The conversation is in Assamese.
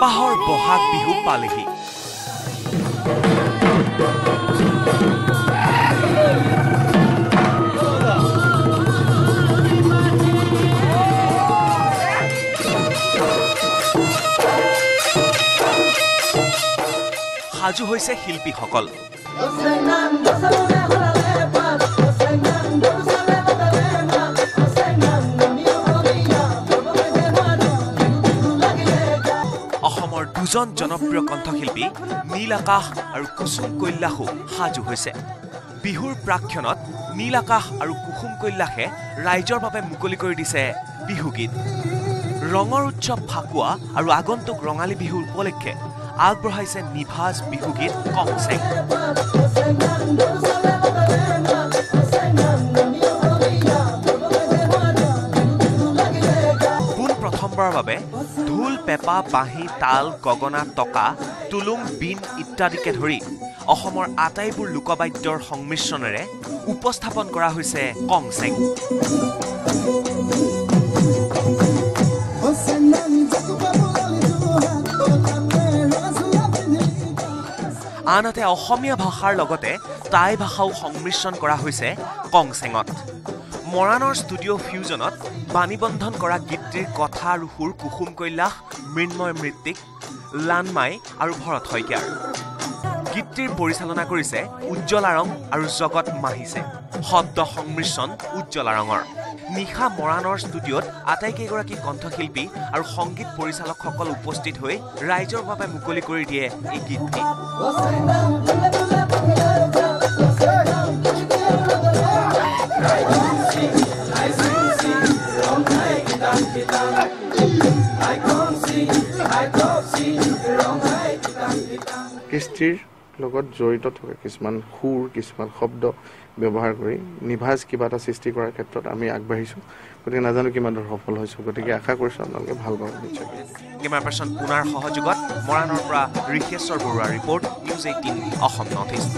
হেঁপাহৰ বহাগ বিহু পালেহি। সাজু হৈছে শিল্পীসকল। অসমৰ দুজন জনপ্ৰিয় কণ্ঠশিল্পী নীল আকাশ আৰু কুসুম কৈলাশো সাজু হৈছে। বিহুৰ প্ৰাক্ষণত নীল আকাশ আৰু কুসুম কৈলাশে ৰাইজৰ বাবে মুকলি কৰি দিছে বিহুগীত। ৰঙৰ উৎসৱ ফাকুৱা আৰু আগন্তুক ৰঙালী বিহু উপলক্ষে আগবঢ়াইছে নিভাজ বিহুগীত কংচেং। পোন প্ৰথমবাৰৰ বাবে ঢোল, পেঁপা, বাঁহী, তাল, গগনা, টকা, টুলুং, বিন ইত্যাদিকে ধৰি অসমৰ আটাইবোৰ লোকবাদ্যৰ সংমিশ্ৰণেৰে উপস্থাপন কৰা হৈছে কংচেং। আনহাতে অসমীয়া ভাষাৰ লগতে টাই ভাষাও সংমিশ্ৰণ কৰা হৈছে কংচেঙত। মৰাণৰ ষ্টুডিঅ' ফিউজনত বাণীবন্ধন কৰা গীতটিৰ কথা আৰু সুৰ কুসুম কৈলাশ, মৃন্ময় মৃত্তিক, লানমাই আৰু ভৰত শইকীয়াৰ। গীতটিৰ পৰিচালনা কৰিছে উজ্জ্বলা ৰং আৰু জগত মাহিছে। শব্দ সংমিশ্ৰণ উজ্জ্বলা ৰঙৰ। নিশা মৰাণৰ ষ্টুডিঅ'ত আটাইকেইগৰাকী কণ্ঠশিল্পী আৰু সংগীত পৰিচালকসকল উপস্থিত হৈ ৰাইজৰ বাবে মুকলি কৰি দিয়ে এই গীতটি। কৃষ্টিৰ লগত জড়িত থকা কিছুমান সুৰ, কিছুমান শব্দ ব্যৱহাৰ কৰি নিভাজ কিবা এটা সৃষ্টি কৰাৰ ক্ষেত্ৰত আমি আগবাঢ়িছোঁ। গতিকে নাজানো কিমান দূৰ সফল হৈছোঁ। গতিকে আশা কৰিছোঁ আপোনালোকে ভাল পাব নিশ্চয়। কেমেৰা পাৰ্চন পুনাৰ সহযোগত মৰাণৰ পৰা ঋষেশ্বৰ বৰুৱাৰ report, news 18 Assam north east.